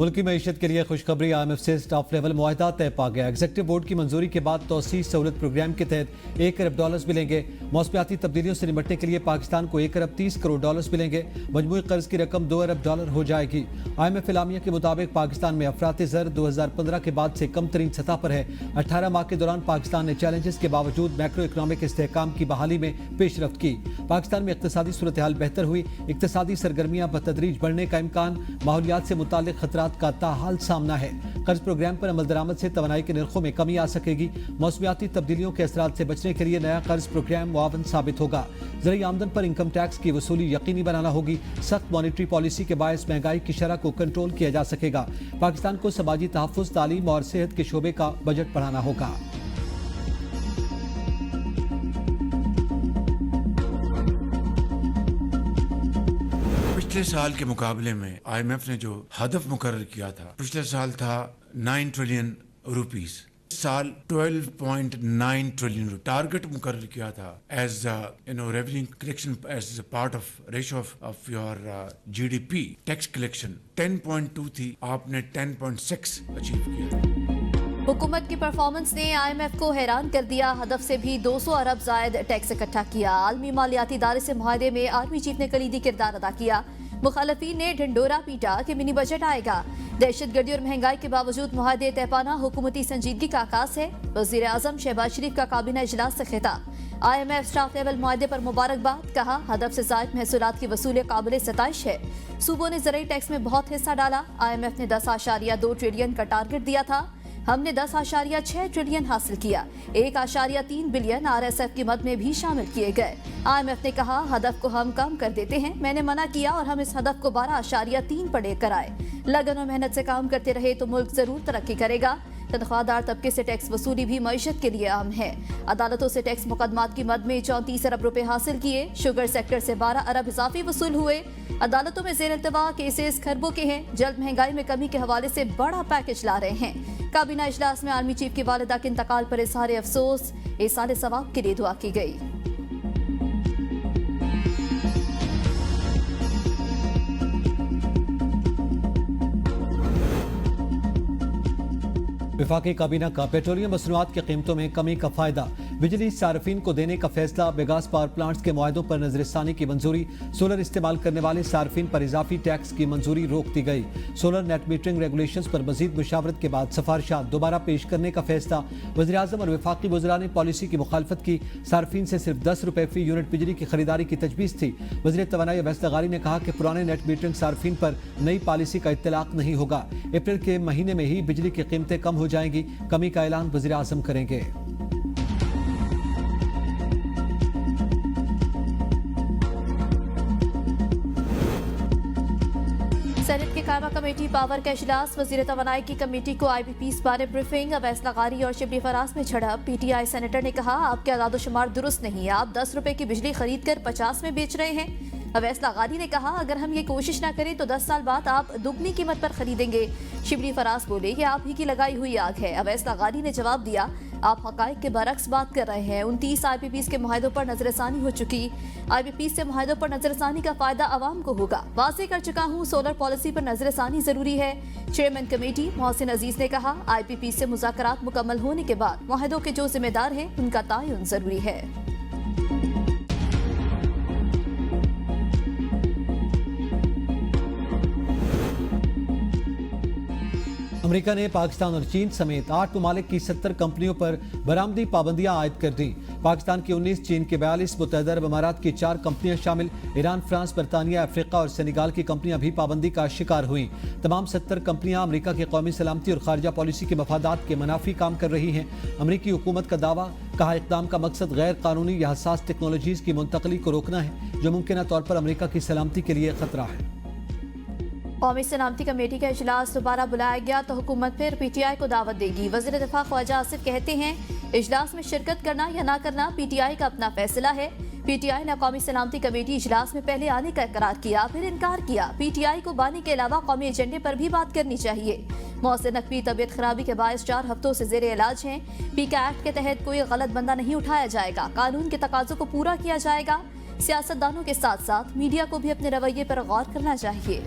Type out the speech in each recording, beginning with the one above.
मुल्क की मईशत के लिए खुशखबरी, IMF से स्टाफ लेवल मुआहदा तय पा गया। एग्जीक्यूटिव बोर्ड की मंजूरी के बाद तोसी सहूलत प्रोग्राम के तहत $1 अरब मिलेंगे। मौसमियाती तब्दीलियों से निपटने के लिए पाकिस्तान को $1 अरब 30 करोड़ मिलेंगे। मजमूई कर्ज की रकम $2 अरब हो जाएगी। IMF इलामिया के मुताबिक पाकिस्तान में अफरात ज़र 2015 के बाद से कम तरीन सतह पर है। 18 माह के दौरान पाकिस्तान ने चैलेंजेस के बावजूद मैक्रो इकनॉमिक इस्तेहकाम की बहाली में पेशरफ्त की। पाकिस्तान में इक्तिसादी सूरत हाल बेहतर हुई। इक्तिसादी सरगर्मियां बतदरीज बढ़ने का इम्कान, माहौलियात से मुताल्लिक खतरात का ताहाल सामना है। कर्ज प्रोग्राम पर अमल दरामद से तवानाई के निर्खों में कमी आ सकेगी। मौसमियाती तब्दीलियों के असरात से बचने के लिए नया कर्ज प्रोग्राम मुआवन साबित होगा। ज़रूरी आमदन पर इनकम टैक्स की वसूली यकीनी बनाना होगी। सख्त मॉनिटरी पॉलिसी के बायस महंगाई की शरह को कंट्रोल किया जा सकेगा। पाकिस्तान को समाजी तहफ़्फ़ुज़, तालीम और सेहत के शोबे का बजट बढ़ाना होगा। पिछले साल के मुकाबले में IMF ने जो हदफ मुकर्रर किया था, पिछले साल था 9 ट्रिलियन रुपीस, साल 12.9 ट्रिलियन टारगेट मुकर्रर किया था as revenue collection as part of ratio of your GDP। Tax collection 10.2 थी, आपने 10.6 अचीव किया। हुकूमत की परफॉर्मेंस ने IMF को हैरान कर दिया। हदफ से भी 200 अरब जायद टैक्स इकट्ठा किया। आलमी मालियाती इदारे से मुआहदे में आर्मी चीफ ने कलीदी किरदार अदा किया। मुखालफीन ने ढिंडोरा पीटा कि मिनी बजट आएगा। दहशतगर्दी और महंगाई के बावजूद मुआहदे तय पाना हुकूमती संजीदगी का आकाश है। वज़ीर आज़म शहबाज शरीफ का काबीना इजलास से खिताब। IMF स्टाफ लेवल मुआहदे पर मुबारकबाद, कहा हदफ से ज़ायद महसूलात की वसूली काबिल सताइश है। सूबों ने ज़रूरी टैक्स में बहुत हिस्सा डाला। IMF ने 10.2 ट्रिलियन का टारगेट दिया था, हमने 10.6 ट्रिलियन हासिल किया। 1.3 बिलियन RSF की मद में भी शामिल किए गए। IMF ने कहा हदफ को हम कम कर देते हैं, मैंने मना किया और हम इस हदफ को 12.3 पर लेकर आए। लगन और मेहनत से काम करते रहे तो मुल्क जरूर तरक्की करेगा। तनख्वाहदार तबके से टैक्स वसूली भी मईशत के लिए अहम है। अदालतों से टैक्स मुकदमात की मद में 34 अरब रुपए हासिल किए। शुगर सेक्टर से 12 अरब इजाफी वसूल हुए। अदालतों में जेर इंतवा केसेस खरबों के हैं। जल्द महंगाई में कमी के हवाले से बड़ा पैकेज ला रहे हैं। काबीना इजलास में आर्मी चीफ की वालिदा के इंतकाल पर इज़हार अफसोस, इसाले सवाब के लिए दुआ की गई। वफाकी काबीना का पेट्रोलियम मसनूआत की कीमतों में कमी का फायदा, बिजली सार्फिन को देने का फैसला। बेगास पावर प्लांट्स के मुआहदों पर नजरसानी की मंजूरी। सोलर इस्तेमाल करने वाले सार्फिन पर इजाफी टैक्स की मंजूरी रोक दी गई। सोलर नेट मीटरिंग रेगुलेशंस पर मजीद मुशावरत के बाद सिफारिशात दोबारा पेश करने का फैसला। वज़ीर आज़म और वफाकी वज़रा ने पॉलिसी की मुखालफत की। सार्फिन से सिर्फ 10 रुपए फी यूनिट बिजली की खरीदारी की तजवीज़ थी। वज़ीर तवानाई अवैस लगारी ने कहा कि पुराने नेट मीटरिंग सार्फिन पर नई पॉलिसी का इत्तलाक नहीं होगा। अप्रैल के महीने में ही बिजली की कीमतें कम हो जाएंगी। कमी का ऐलान वज़ीर आज़म करेंगे। सेनेट की कायमा कमेटी पावर का इजलास। वज़ीर तवानाई की कमेटी को IBPs बारे ब्रीफिंग। अवैस लगारी और शिबली फराज में झड़प। PTI सेनेटर ने कहा आपके आदादोशुमार दुरुस्त नहीं, आप 10 रुपए की बिजली खरीद कर 50 में बेच रहे हैं। अवैस लगारी ने कहा अगर हम ये कोशिश ना करें तो 10 साल बाद आप दुगनी कीमत पर खरीदेंगे। शिबली फराज बोले ये आप ही की लगाई हुई आग है। अवैस लगारी ने जवाब दिया आप हकाइक के बरक्स बात कर रहे हैं। 29 IBPs के मुआहदों पर नजरसानी हो चुकी। IBPs से मुआहदों पर नजरसानी का फायदा आवाम को होगा। वाज़ेह कर चुका हूँ सोलर पॉलिसी पर नजरसानी जरूरी है। चेयरमैन कमेटी मोहसिन अजीज ने कहा IBPs से मुज़ाकरात मुकम्मल होने के बाद मुआहदों के जो जिम्मेदार हैं उनका तयन जरूरी है। अमेरिका ने पाकिस्तान और चीन समेत 8 ममालिक की 70 कंपनियों पर बरामदी पाबंदियां आयद कर दी। पाकिस्तान की 19, चीन के 42, मुत्तहदा अरब अमारात की 4 कंपनियां शामिल। ईरान, फ्रांस, बरतानिया, अफ्रीका और सेनेगाल की कंपनियां भी पाबंदी का शिकार हुई। तमाम 70 कंपनियां अमेरिका की कौमी सलामती और खारजा पॉलिसी के मफादात के मुनाफी काम कर रही हैं। अमेरिकी हुकूमत का दावा, कहा इक़दाम का मकसद गैर कानूनी या हसास टेक्नोलॉजीज की मुंतकली को रोकना है जो मुमकिन तौर पर अमेरिका की सलामती के लिए खतरा है। कौमी सलामती कमेटी का इजलास दोबारा बुलाया गया तो हुकूमत फिर PTI को दावत देगी। वज़ीर दिफा ख्वाजा आसिफ कहते हैं इजलास में शिरकत करना या ना करना PTI का अपना फैसला है। PTI ने कौमी सलामती कमेटी इजलास में पहले आने का इकरार किया, फिर इनकार किया। PTI को बानी के अलावा कौमी एजेंडे पर भी बात करनी चाहिए। मोहसिन नकवी तबीयत खराबी के बायस 4 हफ्तों से जेर इलाज हैं। PICA एक्ट के तहत कोई गलत बंदा नहीं उठाया जाएगा। कानून के तकाजों को पूरा किया जाएगा। सियासतदानों के साथ साथ मीडिया को भी अपने रवैये पर गौर करना चाहिए।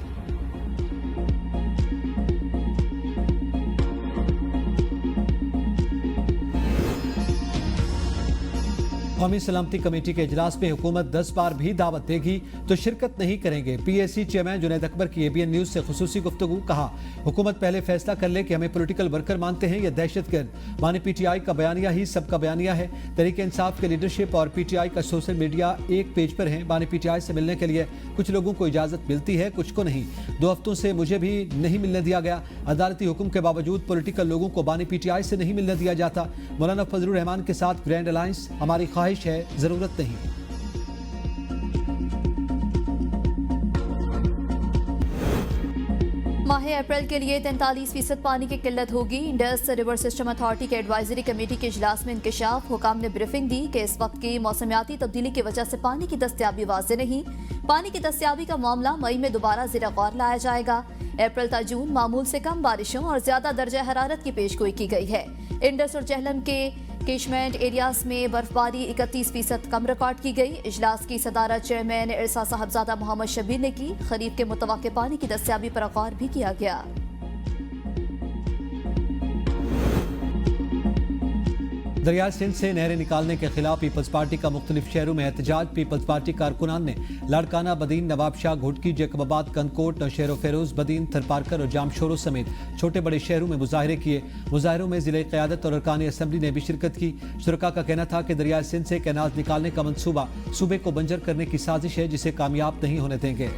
कौमी सलामती कमेटी के इजलास में हुकूमत 10 बार भी दावत देगी तो शिरकत नहीं करेंगे। PAC चेयरमैन जुनैद अकबर की ABN न्यूज से खुसूसी गुफ्तगू। कहा, हुकूमत पहले फैसला कर ले कि हमें पॉलिटिकल वर्कर मानते हैं या दहशतगर्द। माने PTI का बयानिया ही सबका बयानिया है। तहरीक इंसाफ के लीडरशिप और PTI का सोशल मीडिया एक पेज पर है। माने PTI से मिलने के लिए कुछ लोगों को इजाजत मिलती है, कुछ को नहीं। 2 हफ्तों से मुझे भी नहीं मिलने दिया गया। अदालती हुक्म के बावजूद पॉलिटिकल लोगों को बानी PTI से नहीं मिलने दिया जाता। मौलाना फजलुर रहमान के साथ ग्रैंड अलायंस हमारी ख्वाहिश है, जरूरत नहीं। माह अप्रैल के लिए 43% पानी की किल्लत होगी। इंडस रिवर सिस्टम अथॉरिटी के एडवाइजरी कमेटी के इजलास में इंकशाफ। हुकाम ने ब्रीफिंग दी कि इस वक्त की मौसमियाती तब्दीली की वजह से पानी की दस्तयाबी वाज़ेह नहीं। पानी की दस्तयाबी का मामला मई में दोबारा ज़ेर गौर लाया जाएगा। अप्रैल ता जून मामूल से कम बारिशों और ज्यादा दर्जा हरारत की पेशगोई की गई है। इंडस और जेहलम के कैशमेंट एरियाज में बर्फबारी 31% कम रिकॉर्ड की गई। इजलास की सदारत चेयरमैन इरसा साहबजादा मोहम्मद शबीर ने की। खरीफ के मुतवक्के पानी की दस्तयाबी पर गौर भी किया गया। दरिया सिंध से नहरें निकालने के खिलाफ पीपल्स पार्टी का मुख्तलिफ शहरों में एहतजाज। पीपल्स पार्टी कारकुनान ने लाड़काना, बदीन, नवाबशाह, घुटकी, जैकबाबाद, कंदकोट, नौशेरो फेरोज, बदीन, थरपारकर और जामशोरो समेत छोटे बड़े शहरों में मुजाहरे किए। मुजाहरों में जिले क़यादत और अरकान असम्बली ने भी शिरकत की। शुरका का कहना था कि दरिया सिंध से कैनाल निकालने का मंसूबा सूबे को बंजर करने की साजिश है, जिसे कामयाब नहीं होने देंगे।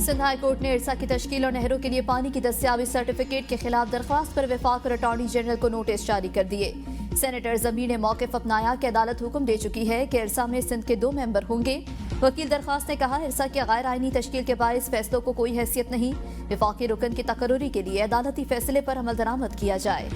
सिंध हाई कोर्ट ने इरसा की तश्कील और नहरों के लिए पानी की दस्तयाबी सर्टिफिकेट के खिलाफ दरख्वास्त पर वफाक और अटॉर्नी जनरल को नोटिस जारी कर दिए। सेनेटर जमीर ने मौक़िफ़ अपनाया कि अदालत हुक्म दे चुकी है कि इरसा में सिंध के 2 मेंबर होंगे। वकील दरख्वास्त ने कहा, इरसा के गैर आइनी तश्कील के बायस फैसलों को कोई हैसियत नहीं। वफाकी रुकन की तकर्रुरी के लिए अदालती फैसले पर अमल दरामद किया जाए।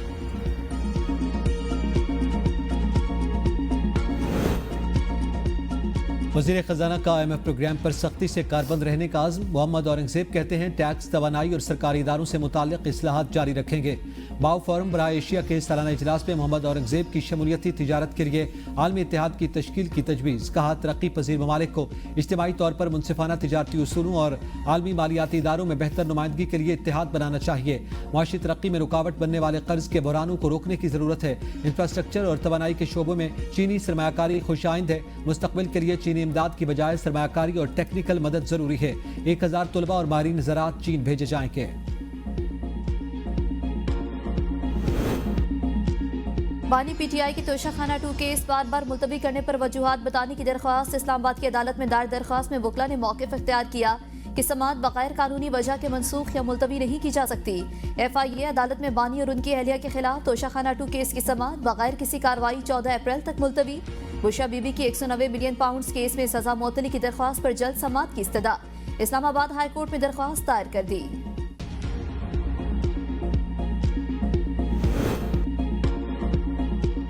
वज़ीर ख़जाना का IMF प्रोग्राम पर सख्ती से कारबंद रहने का आज़म। मोहम्मद औरंगज़ेब कहते हैं, टैक्स, तवानाई और सरकारी इदारों से मुताल्लिक़ इस्लाहात जारी रखेंगे। बाओ फोरम बराए एशिया के सालाना इजलास में मोहम्मद औरंगज़ेब की शमूलियती तिजारत के लिए आलमी इत्तेहाद की तश्कील की तजवीज़। कहा, तरक्की पजीर ममालिक को इज्तिमाई तौर पर मुनसिफाना तिजारती उसूलों और आलमी मालियाती इदारों में बेहतर नुमाइंदगी के लिए इत्तेहाद बनाना चाहिए। माशी तरक्की में रुकावट बनने वाले कर्ज के बहरानों को रोकने की ज़रूरत है। इंफ्रास्ट्रक्चर और तवानाई के शोबों में चीनी सरमायाकारी खुशाइंद है। मुस्तकबिल के लिए चीनी इमदाद की बजाय सरमायाकारी और टेक्निकल मदद जरूरी है। 1000 तलबा और माहिरीन ज़राअत चीन भेजे जाएंगे। बानी PTI की तोशाखाना 2 केस बार बार मुलतवी करने पर वजूहात बताने की दरख्वास्त। इस्लामाबाद की अदालत में दायर दरख्वास्त में वकला ने मौक़िफ़ इख्तियार किया कि समाअत बगैर कानूनी वजह के मनसूख या मुलतवी नहीं की जा सकती। FIA अदालत में बानी और उनकी अहलिया के खिलाफ तोशाखाना 2 केस की समाअत बगैर किसी कार्रवाई 14 अप्रैल तक मुलतवी। बुशा बीबी की 190 मिलियन पाउंड केस में सजा मुअत्तली की दरख्वास्त पर जल्द समाअत की इस्तदा। इस्लामाबाद हाई कोर्ट में दरख्वास्त दायर कर दी।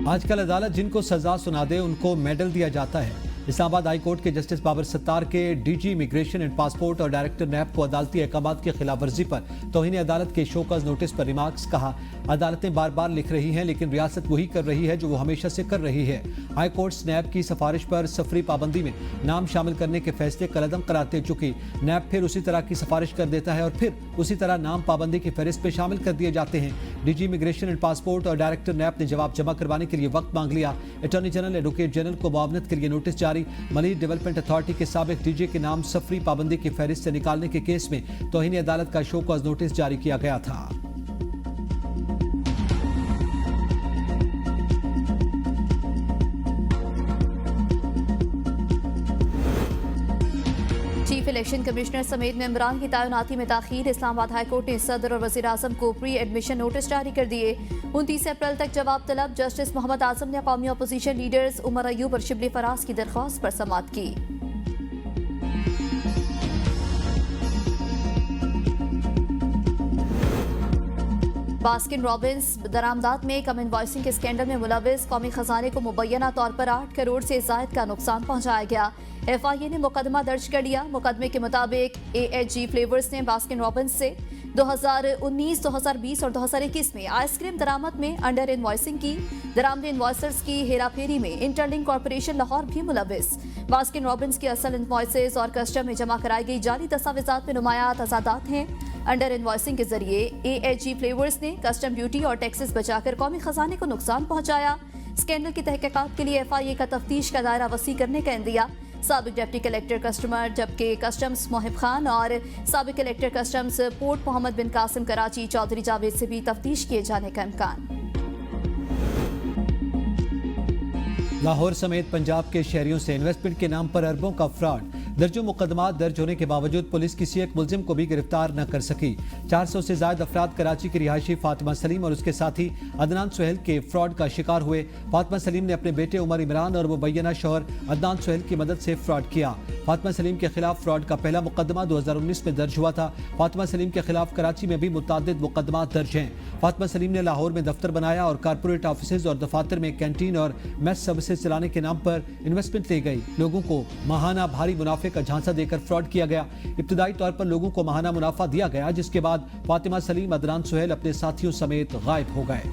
आजकल अदालत जिनको सजा सुना दे उनको मेडल दिया जाता है। इस्लामाबाद हाई कोर्ट के जस्टिस बाबर सत्तार के DG इमिग्रेशन एंड पासपोर्ट और डायरेक्टर NAB को अदालती अहकामात की खिलाफ वर्जी पर तौहीन अदालत के शोकॉज नोटिस पर रिमार्क्स। कहा, अदालतें बार बार लिख रही हैं लेकिन रियासत वही कर रही है जो वो हमेशा से कर रही है। हाई कोर्ट NAB की सिफारिश पर सफरी पाबंदी में नाम शामिल करने के फैसले कलअदम करार दे चुकी। NAB फिर उसी तरह की सिफारिश कर देता है और फिर उसी तरह नाम पाबंदी की फहरिस्त पे शामिल कर दिए जाते हैं। DG इमिग्रेशन एंड पासपोर्ट और डायरेक्टर NAB ने जवाब जमा करवाने के लिए वक्त मांग लिया। अटॉर्नी जनरल एडवोकेट जनरल को मुआवनत के लिए नोटिस जारी। मलीर डेवलपमेंट अथॉरिटी के साबिक DG के नाम सफरी पाबंदी की फहरिस्त से निकालने के केस में तौहीन अदालत का शो कॉज नोटिस जारी किया गया था। चीफ इलेक्शन कमिश्नर समेत मेंबरान की तैनाती में ताखीर। इस्लामाबाद हाई कोर्ट ने सदर और वज़ीर आज़म को प्री एडमिशन नोटिस जारी कर दिए। 29 अप्रैल तक जवाब तलब। जस्टिस मोहम्मद आजम ने कौमी अपोजिशन लीडर्स उमर अयूब और शिबली फराज की दरख्वास्त पर समाअत की। बास्किन रॉबिन्स दरामदात में कम इनवॉइसिंग के स्कैंडल में मुलविस कौमी खजाने को मुबैना तौर पर 8 करोड़ से ज़ायद का नुकसान पहुंचाया गया। FIA ने मुकदमा दर्ज कर लिया। मुकदमे के मुताबिक AHG फ्लेवर्स ने बास्किन रॉबिन्स से 2019, 2020 और 2021 में आइसक्रीम दरामद में अंडर इनवॉइसिंग की। दरामद इनवॉइसर्स की हेराफेरी में इंटरलिंक कॉर्पोरेशन लाहौर भी मुलविस। बास्किन रॉबिन्स की असल इनवॉइसेस और कस्टम में जमा कराई गई जाली दस्तावेजात में नुमायां तजादात हैं। अंडर इनवॉइसिंग के जरिए AHG फ्लेवर्स ने कस्टम ड्यूटी और टैक्सेस बचाकर कौमी खजाने को नुकसान पहुंचाया। स्कैंडल की तहकीकात के लिए FIA का तफ्तीश का दायरा वसी करने का इंदिया। साबिक डिप्टी कलेक्टर कस्टमर जबकि कस्टम्स मोहिब खान और साबिक कलेक्टर कस्टम्स पोर्ट मोहम्मद बिन कासिम कराची चौधरी जावेद से भी तफ्तीश किए जाने का इम्कान। लाहौर समेत पंजाब के शहरियों से इन्वेस्टमेंट के नाम पर अरबों का फ्रॉड। दर्जों मुकदमात दर्ज होने के बावजूद पुलिस किसी एक मुलजिम को भी गिरफ्तार न कर सकी। 400 से ज्यादा अफराद कराची की रिहायशी फातिमा सलीम और उसके साथी अदनान सुहेल के फ्रॉड का शिकार हुए। फातिमा सलीम ने अपने बेटे उमर इमरान और मुबैना शौहर अदनान सुहेल की मदद से फ्रॉड किया। फातिमा सलीम के खिलाफ फ्रॉड का पहला मुकदमा 2019 में दर्ज हुआ था। फातिमा सलीम के खिलाफ कराची में भी मुतअद्दिद मुकदमात दर्ज हैं। फातिमा सलीम ने लाहौर में दफ्तर बनाया और कारपोरेट ऑफिसेज और दफातर में कैंटीन और मेस सर्विसेज चलाने के नाम पर इन्वेस्टमेंट ले गई। लोगों को माहाना भारी मुनाफे का झांसा देकर फ्रॉड किया गया। इब्तदाई तौर पर लोगों को माहाना मुनाफा दिया गया, जिसके बाद फातिमा सलीम अदनान सुहेल अपने साथियों समेत गायब हो गए।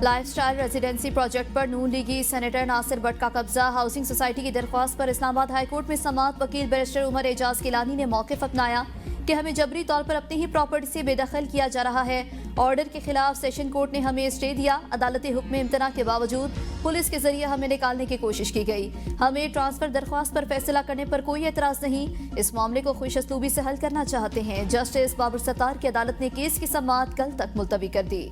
लाइफस्टाइल रेजिडेंसी प्रोजेक्ट पर नून लीगी सेनेटर नासिर भट्ट का कब्जा। हाउसिंग सोसाइटी की दरख्वास्त पर इस्लामाबाद हाईकोर्ट में समाअत वकील बैरिस्टर उमर एजाज गिलानी ने मौक़िफ़ अपनाया कि हमें जबरी तौर पर अपनी ही प्रॉपर्टी से बेदखल किया जा रहा है। ऑर्डर के खिलाफ सेशन कोर्ट ने हमें स्टे दिया। अदालती हुक्म इम्तना के बावजूद पुलिस के जरिए हमें निकालने की कोशिश की गई। हमें ट्रांसफर दरख्वास्त पर फैसला करने पर कोई एतराज नहीं। इस मामले को खुश असलूबी से हल करना चाहते हैं। जस्टिस बाबर सत्तार की अदालत ने केस की समाअत कल तक मुलतवी कर दी।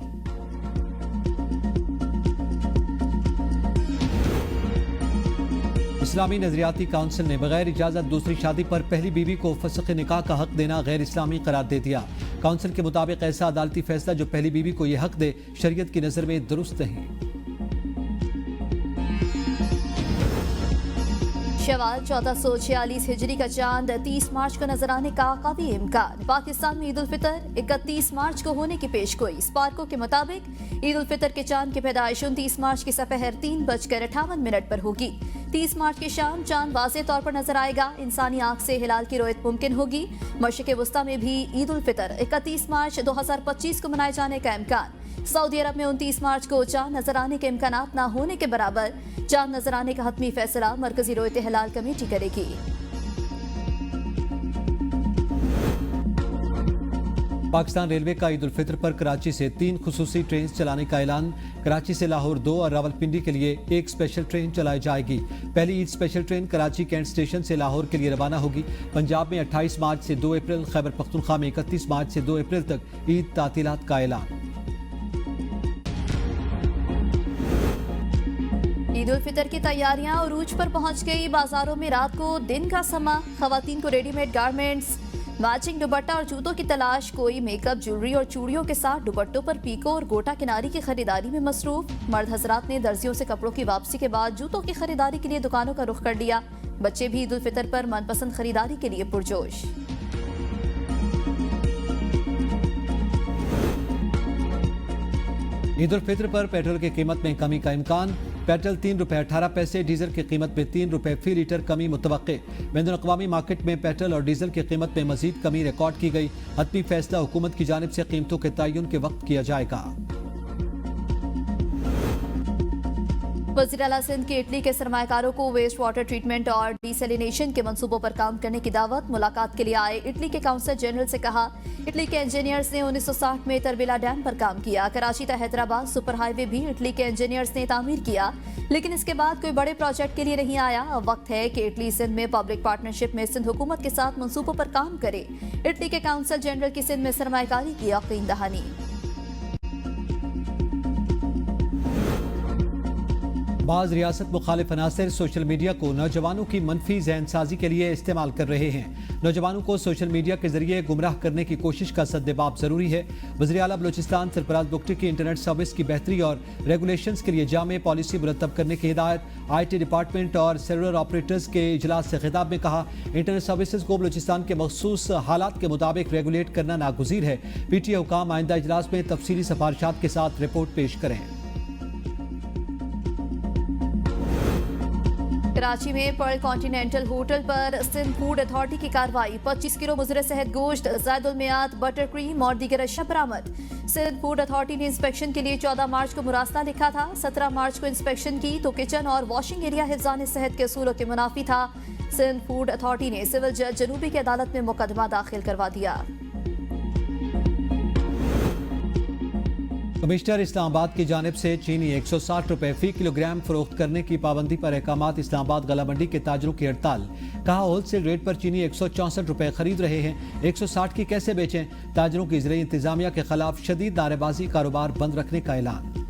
इस्लामी नजरियाती काउंसिल ने बगैर इजाजत दूसरी शादी पर पहली बीवी को फस्ख निकाह का हक देना गैर इस्लामी करार दे दिया। काउंसिल के मुताबिक ऐसा अदालती फैसला जो पहली बीवी को यह हक दे शरीयत की नजर में दुरुस्त नहीं। शवाल 1446 हिजरी का चांद 30 मार्च को नजर आने का काफी इम्कान। पाकिस्तान में ईद उल फितर 31 मार्च को होने की पेशगोई। स्पार्को के मुताबिक ईद उल फितर के चांद की पैदाइश 29 मार्च की सपहर 3:58 पर होगी। 30 मार्च की शाम चांद वाज़ेह तौर पर नजर आएगा। इंसानी आंख से हिलाल की रोयत मुमकिन होगी। मशरिक़ वस्ता में भी ईद उल फितर 31 मार्च 2025 को मनाए जाने का इम्कान। सऊदी अरब में 29 मार्च को चांद नजर आने के इम्कानात न होने के बराबर। चांद नजर आने का हतमी फैसला मरकजी रोयत हिलाल कमेटी करेगी। पाकिस्तान रेलवे का ईद उल फितर पर कराची से 3 खुसूसी ट्रेन चलाने का ऐलान। कराची से लाहौर 2 और रावलपिंडी के लिए 1 स्पेशल ट्रेन चलाई जाएगी। पहली Eid special train Karachi cantt station से लाहौर के लिए रवाना होगी। पंजाब में 28 मार्च से 2 अप्रैल, खैबर पख्तूनख्वा में 31 मार्च से 2 अप्रैल तक ईद तातीलात का ऐलान। ईद उल फितर की तैयारियां उरूज पर पहुंच गई। बाजारों में रात को दिन का समा। खवातीन को रेडीमेड गारमेंट्स, मैचिंग दुपट्टा और जूतों की तलाश। कोई मेकअप, ज्वेलरी और चूड़ियों के साथ दुपट्टों पर पीको और गोटा किनारी की खरीदारी में मसरूफ। मर्द हजरात ने दर्जियों से कपड़ों की वापसी के बाद जूतों की खरीदारी के लिए दुकानों का रुख कर दिया। बच्चे भी ईद उल फितर पर मनपसंद खरीदारी के लिए पुरजोश। ईद उल फितर पर पेट्रोल की कीमत में कमी का इम्कान। पेट्रोल ₹3.18, डीजल की कीमत में ₹3 फी लीटर कमी मुतवक्के। बैनुल अक़वामी मार्केट में पेट्रोल और डीजल की कीमत में मजीद कमी रिकॉर्ड की गई। हतमी फैसला हुकूमत की जानिब से कीमतों के तयन के वक्त किया जाएगा। वज़ीर आला सिंध की इटली के सरमायाकारों को वेस्ट वाटर ट्रीटमेंट और डिसैलिनेशन के मंसूबों पर काम करने की दावत। मुलाकात के लिए आए इटली के काउंसिल जनरल से कहा, इटली के इंजीनियर्स ने 1960 में तरबिला डैम पर काम किया। कराची ता हैदराबाद सुपर हाईवे भी इटली के इंजीनियर्स ने तामीर किया, लेकिन इसके बाद कोई बड़े प्रोजेक्ट के लिए नहीं आया। अब वक्त है कि इटली सिंध में पब्लिक पार्टनरशिप में सिंध हुकूमत के साथ मंसूबों पर काम करे। इटली के काउंसिल जनरल की सिंध में सरमायाकारी की यकीन दहानी। बाज़ रियासत मुखालिफ अनासर सोशल मीडिया को नौजवानों की मनफी जहन साजी के लिए इस्तेमाल कर रहे हैं। नौजवानों को सोशल मीडिया के जरिए गुमराह करने की कोशिश का सद्देबाब जरूरी है। वज़ीर आला बलूचिस्तान सरफराज बुगटी की इंटरनेट सर्विस की बेहतरी और रेगुलेशंस के लिए जामे पॉलिसी मुरतब करने की हिदायत। IT डिपार्टमेंट और सेलुलर ऑपरेटर्स के इजलास से खिताब में कहा, इंटरनेट सर्विसेज को बलूचिस्तान के मखसूस हालात के मुताबिक रेगुलेट करना नागुज़ीर है। PTA हुकाम आइंदा इजलास में तफसीली सिफारिशात के साथ रिपोर्ट पेश करें। कराची में पर्ल कॉन्टिनेंटल होटल पर सिंध फूड अथॉरिटी की कार्रवाई। 25 किलो मुजरे सेहत गोश्त, ज़ायदुल मियाद, बटर क्रीम और दीगर अशिया बरामद। सिंध फूड अथॉरिटी ने इंस्पेक्शन के लिए 14 मार्च को मुरासला लिखा था। 17 मार्च को इंस्पेक्शन की तो किचन और वॉशिंग एरिया हिफ्ज़ान सेहत के असूलों के मुनाफी था। सिंध फूड अथॉरिटी ने सिविल जज जनूबी की अदालत में मुकदमा दाखिल करवा दिया। कमिश्नर इस्लामाबाद की जानिब से चीनी 160 रुपए फी किलोग्राम फरोख्त करने की पाबंदी पर अहकामात। इस्लामाबाद गला मंडी के ताजरों की हड़ताल। कहा होलसेल रेट पर चीनी 164 रुपए खरीद रहे हैं, 160 की कैसे बेचें। ताजरों की ज़िले इंतजामिया के खिलाफ शदीद नारेबाजी, कारोबार बंद रखने का ऐलान।